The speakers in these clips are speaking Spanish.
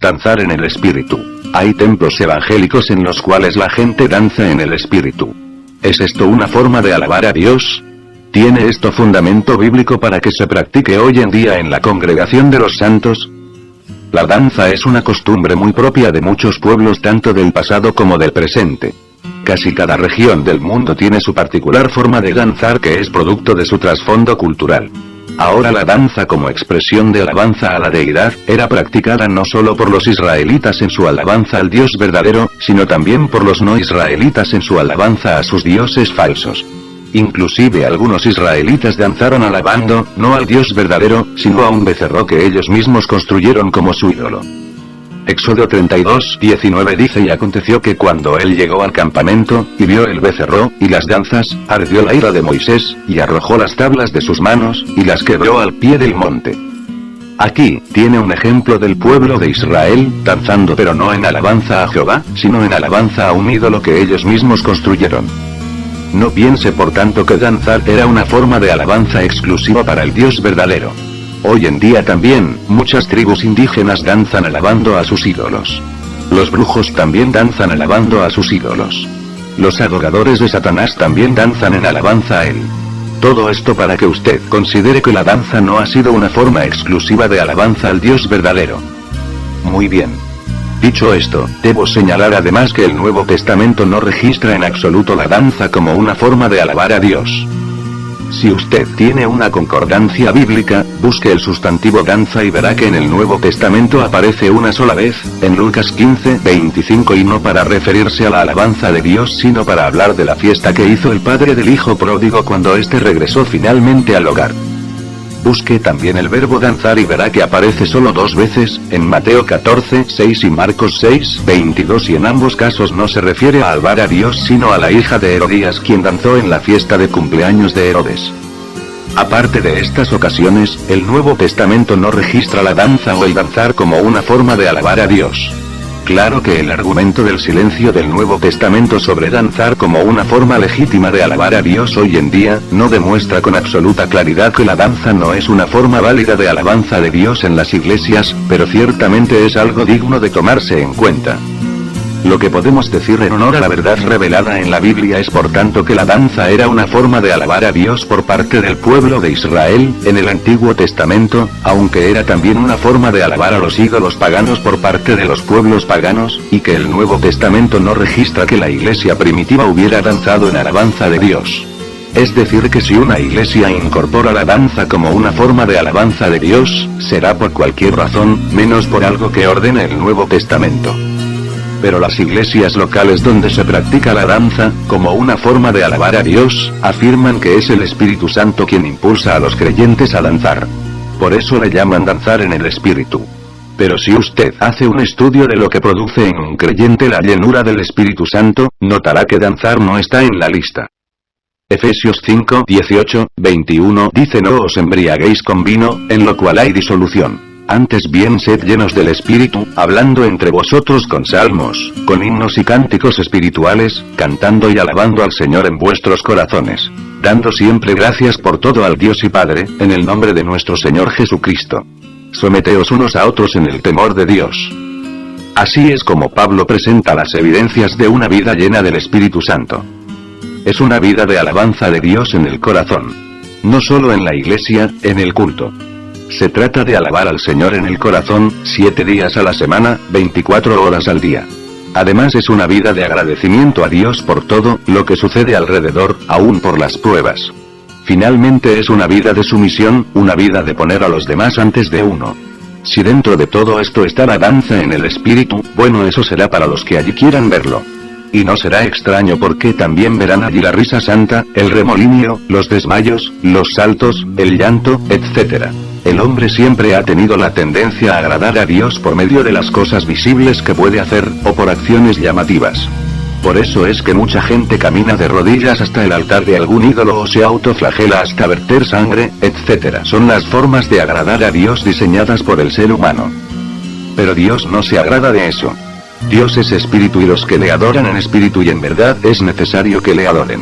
Danzar en el espíritu. Hay templos evangélicos en los cuales la gente danza en el espíritu. ¿Es esto una forma de alabar a Dios? ¿Tiene esto fundamento bíblico para que se practique hoy en día en la congregación de los santos? La danza es una costumbre muy propia de muchos pueblos tanto del pasado como del presente. Casi cada región del mundo tiene su particular forma de danzar que es producto de su trasfondo cultural. Ahora la danza como expresión de alabanza a la deidad, era practicada no solo por los israelitas en su alabanza al Dios verdadero, sino también por los no israelitas en su alabanza a sus dioses falsos. Inclusive algunos israelitas danzaron alabando, no al Dios verdadero, sino a un becerro que ellos mismos construyeron como su ídolo. Éxodo 32:19 dice: y aconteció que cuando él llegó al campamento, y vio el becerro, y las danzas, ardió la ira de Moisés, y arrojó las tablas de sus manos, y las quebró al pie del monte. Aquí, tiene un ejemplo del pueblo de Israel, danzando pero no en alabanza a Jehová, sino en alabanza a un ídolo que ellos mismos construyeron. No piense por tanto que danzar era una forma de alabanza exclusiva para el Dios verdadero. Hoy en día también, muchas tribus indígenas danzan alabando a sus ídolos. Los brujos también danzan alabando a sus ídolos. Los adoradores de Satanás también danzan en alabanza a él. Todo esto para que usted considere que la danza no ha sido una forma exclusiva de alabanza al Dios verdadero. Muy bien. Dicho esto, debo señalar además que el Nuevo Testamento no registra en absoluto la danza como una forma de alabar a Dios. Si usted tiene una concordancia bíblica, busque el sustantivo danza y verá que en el Nuevo Testamento aparece una sola vez, en Lucas 15:25, y no para referirse a la alabanza de Dios sino para hablar de la fiesta que hizo el padre del hijo pródigo cuando éste regresó finalmente al hogar. Busque también el verbo danzar y verá que aparece solo 2 veces, en Mateo 14:6 y Marcos 6:22, y en ambos casos no se refiere a alabar a Dios sino a la hija de Herodías quien danzó en la fiesta de cumpleaños de Herodes. Aparte de estas ocasiones, el Nuevo Testamento no registra la danza o el danzar como una forma de alabar a Dios. Claro que el argumento del silencio del Nuevo Testamento sobre danzar como una forma legítima de alabar a Dios hoy en día, no demuestra con absoluta claridad que la danza no es una forma válida de alabanza de Dios en las iglesias, pero ciertamente es algo digno de tomarse en cuenta. Lo que podemos decir en honor a la verdad revelada en la Biblia es por tanto que la danza era una forma de alabar a Dios por parte del pueblo de Israel, en el Antiguo Testamento, aunque era también una forma de alabar a los ídolos paganos por parte de los pueblos paganos, y que el Nuevo Testamento no registra que la iglesia primitiva hubiera danzado en alabanza de Dios. Es decir que si una iglesia incorpora la danza como una forma de alabanza de Dios, será por cualquier razón, menos por algo que ordene el Nuevo Testamento. Pero las iglesias locales donde se practica la danza, como una forma de alabar a Dios, afirman que es el Espíritu Santo quien impulsa a los creyentes a danzar. Por eso le llaman danzar en el Espíritu. Pero si usted hace un estudio de lo que produce en un creyente la llenura del Espíritu Santo, notará que danzar no está en la lista. Efesios 5:18-21 dice: no os embriaguéis con vino, en lo cual hay disolución. Antes bien sed llenos del Espíritu, hablando entre vosotros con salmos, con himnos y cánticos espirituales, cantando y alabando al Señor en vuestros corazones, dando siempre gracias por todo al Dios y Padre, en el nombre de nuestro Señor Jesucristo. Someteos unos a otros en el temor de Dios. Así es como Pablo presenta las evidencias de una vida llena del Espíritu Santo. Es una vida de alabanza de Dios en el corazón. No solo en la iglesia, en el culto. Se trata de alabar al Señor en el corazón, 7 días a la semana, 24 horas al día. Además es una vida de agradecimiento a Dios por todo lo que sucede alrededor, aún por las pruebas. Finalmente es una vida de sumisión, una vida de poner a los demás antes de uno. Si dentro de todo esto está la danza en el Espíritu, bueno, eso será para los que allí quieran verlo. Y no será extraño porque también verán allí la risa santa, el remolinio, los desmayos, los saltos, el llanto, etc. El hombre siempre ha tenido la tendencia a agradar a Dios por medio de las cosas visibles que puede hacer, o por acciones llamativas. Por eso es que mucha gente camina de rodillas hasta el altar de algún ídolo o se autoflagela hasta verter sangre, etc. Son las formas de agradar a Dios diseñadas por el ser humano. Pero Dios no se agrada de eso. Dios es espíritu y los que le adoran en espíritu y en verdad es necesario que le adoren.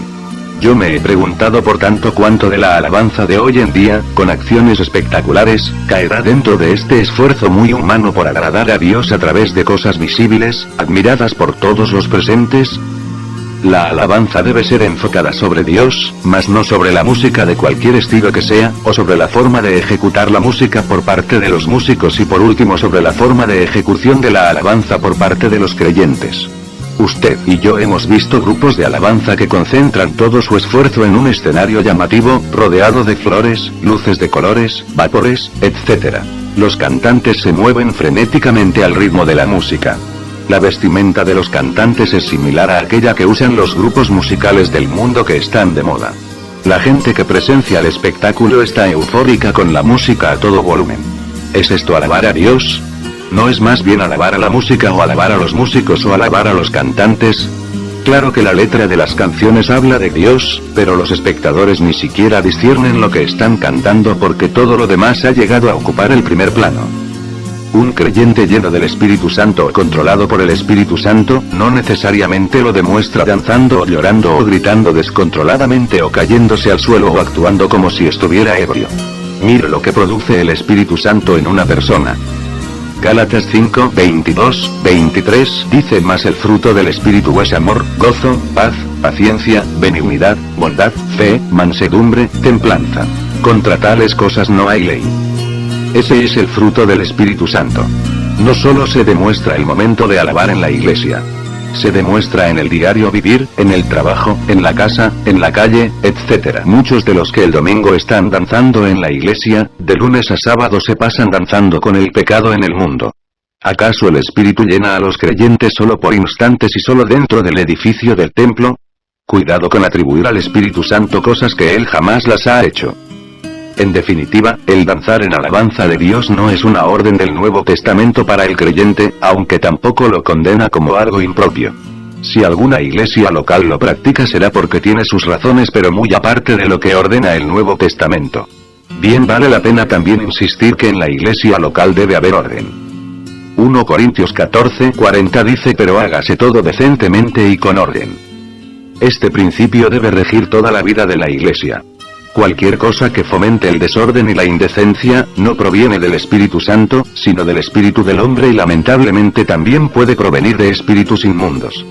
Yo me he preguntado por tanto cuánto de la alabanza de hoy en día, con acciones espectaculares, caerá dentro de este esfuerzo muy humano por agradar a Dios a través de cosas visibles, admiradas por todos los presentes. La alabanza debe ser enfocada sobre Dios, mas no sobre la música de cualquier estilo que sea, o sobre la forma de ejecutar la música por parte de los músicos y por último sobre la forma de ejecución de la alabanza por parte de los creyentes. Usted y yo hemos visto grupos de alabanza que concentran todo su esfuerzo en un escenario llamativo, rodeado de flores, luces de colores, vapores, etc. Los cantantes se mueven frenéticamente al ritmo de la música. La vestimenta de los cantantes es similar a aquella que usan los grupos musicales del mundo que están de moda. La gente que presencia el espectáculo está eufórica con la música a todo volumen. ¿Es esto alabar a Dios? ¿No es más bien alabar a la música o alabar a los músicos o alabar a los cantantes? Claro que la letra de las canciones habla de Dios, pero los espectadores ni siquiera disciernen lo que están cantando porque todo lo demás ha llegado a ocupar el primer plano. Un creyente lleno del Espíritu Santo o controlado por el Espíritu Santo, no necesariamente lo demuestra danzando o llorando o gritando descontroladamente o cayéndose al suelo o actuando como si estuviera ebrio. Mire lo que produce el Espíritu Santo en una persona. Gálatas 5, 22, 23 dice: mas el fruto del Espíritu es amor, gozo, paz, paciencia, benignidad, bondad, fe, mansedumbre, templanza. Contra tales cosas no hay ley. Ese es el fruto del Espíritu Santo. No solo se demuestra el momento de alabar en la iglesia. Se demuestra en el diario vivir, en el trabajo, en la casa, en la calle, etc. Muchos de los que el domingo están danzando en la iglesia, de lunes a sábado se pasan danzando con el pecado en el mundo. ¿Acaso el Espíritu llena a los creyentes solo por instantes y solo dentro del edificio del templo? Cuidado con atribuir al Espíritu Santo cosas que Él jamás las ha hecho. En definitiva, el danzar en alabanza de Dios no es una orden del Nuevo Testamento para el creyente, aunque tampoco lo condena como algo impropio. Si alguna iglesia local lo practica será porque tiene sus razones, pero muy aparte de lo que ordena el Nuevo Testamento. Bien vale la pena también insistir que en la iglesia local debe haber orden. 1 Corintios 14, 40 dice: pero hágase todo decentemente y con orden. Este principio debe regir toda la vida de la iglesia. Cualquier cosa que fomente el desorden y la indecencia, no proviene del Espíritu Santo, sino del espíritu del hombre y lamentablemente también puede provenir de espíritus inmundos.